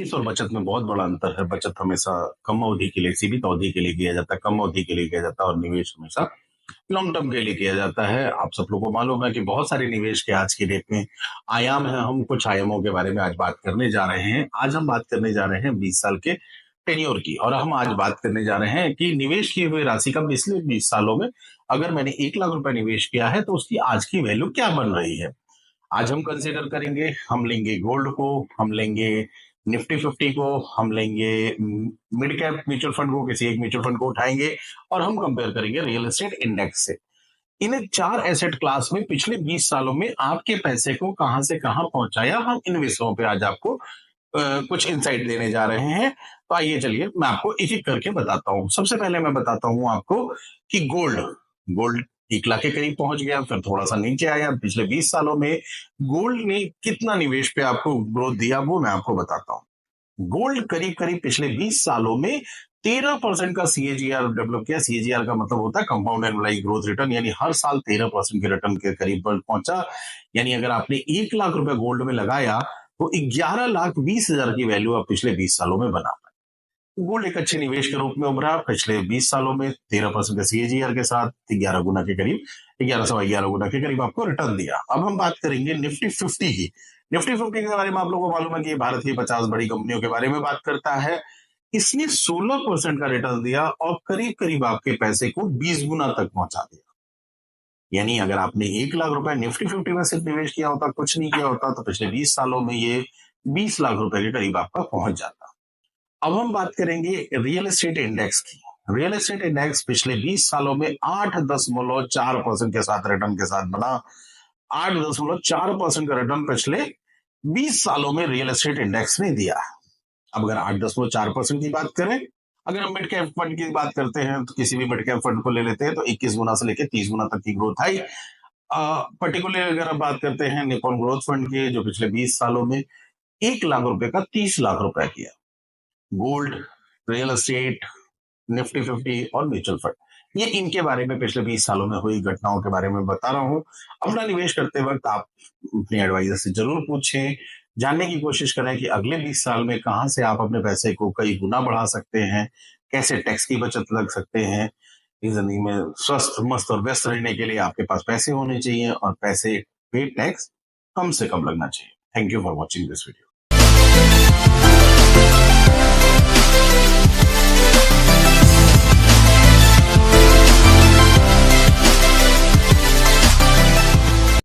निवेश और बचत में बहुत बड़ा अंतर है। बचत हमेशा कम अवधि के लिए, सीमित अवधि के लिए किया जाता है, कम अवधि के लिए किया जाता है, और निवेश हमेशा लॉन्ग टर्म के लिए किया जाता है। आप सब लोगों को मालूम है कि बहुत सारे निवेश के आज की डेट में आयाम है। हम कुछ आयामों के बारे में आज बात करने जा रहे हैं। आज हम बात करने जा रहे हैं 20 साल के टेन्योर की, और हम आज बात करने जा रहे हैं कि निवेश की हुई राशि का पिछले 20 सालों में अगर मैंने 1 लाख रुपए निवेश किया है तो उसकी आज की वैल्यू क्या बन रही है। आज हम कंसीडर करेंगे, हम लेंगे गोल्ड को, हम लेंगे निफ्टी 50 को, हम लेंगे मिड कैप म्यूचुअल फंड को, किसी एक म्यूचुअल फंड को उठाएंगे और हम कंपेयर करेंगे रियल एस्टेट इंडेक्स से। इन चार एसेट क्लास में पिछले 20 सालों में आपके पैसे को कहां से कहां पहुंचाया, हम इन विषयों पे आज आपको कुछ इंसाइट देने जा रहे हैं। तो आइए चलिए मैं आपको एक एक करके बताता हूं। सबसे पहले मैं बताता हूं आपको कि गोल्ड गोल्ड 1 लाख के करीब पहुंच गया, फिर थोड़ा सा नीचे आया। पिछले 20 सालों में गोल्ड ने कितना निवेश पे आपको ग्रोथ दिया वो मैं आपको बताता हूँ। गोल्ड करीब करीब पिछले 20 सालों में 13% का सीएजीआर डेवलप किया। सीएजीआर का मतलब होता है कंपाउंड एनुअलाइज ग्रोथ रिटर्न, यानी हर साल 13% के रिटर्न के करीब पहुंचा। यानी अगर आपने 1 लाख रुपए गोल्ड में लगाया तो 11,20,000 की वैल्यू आप पिछले 20 सालों में बना पाए। गोल्ड एक अच्छे निवेश के रूप में उभरा पिछले 20 सालों में। 13% का सीएजीआर के साथ 11 गुना के करीब, 11 गुना के करीब आपको रिटर्न दिया। अब हम बात करेंगे निफ्टी 50 की। निफ्टी 50 के बारे में आप लोगों को मालूम है कि भारत की 50 बड़ी कंपनियों के बारे में बात करता है। इसने 16% का रिटर्न दिया और करीब करीब आपके पैसे को 20 गुना तक पहुंचा दिया। यानी अगर आपने 1 लाख रुपए निफ्टी 50 में सिर्फ निवेश किया होता, कुछ नहीं किया होता, तो पिछले 20 सालों में ये 20 लाख रुपए के करीब आपका पहुंच जाता। अब हम बात करेंगे रियल एस्टेट इंडेक्स की। रियल एस्टेट इंडेक्स पिछले 20 सालों में 8.4% के साथ रिटर्न के साथ बना। 8.4% का रिटर्न पिछले 20 सालों में रियल एस्टेट इंडेक्स ने दिया। अब अगर 8.4% की बात करें, अगर हम मिड कैप फंड की बात करते हैं तो किसी भी मिड कैप फंड को ले लेते हैं तो 21 गुना से लेकर 30 गुना तक की ग्रोथ आई। पर्टिकुलर अगर हम बात करते हैं निपॉन ग्रोथ फंड की, जो पिछले 20 सालों में 1 लाख रुपए का 30 लाख रुपए किया। गोल्ड, रियल एस्टेट, निफ्टी 50 और म्यूचुअल फंड, ये इनके बारे में पिछले 20 सालों में हुई घटनाओं के बारे में बता रहा हूं। अपना निवेश करते वक्त आप अपने एडवाइजर से जरूर पूछें, जानने की कोशिश करें कि अगले 20 साल में कहां से आप अपने पैसे को कई गुना बढ़ा सकते हैं, कैसे टैक्स की बचत लग सकते हैं। इस जिंदगी में स्वस्थ, मस्त और व्यस्त रहने के लिए आपके पास पैसे होने चाहिए, और पैसे पे टैक्स कम से कम लगना चाहिए। Thank you for watching this video.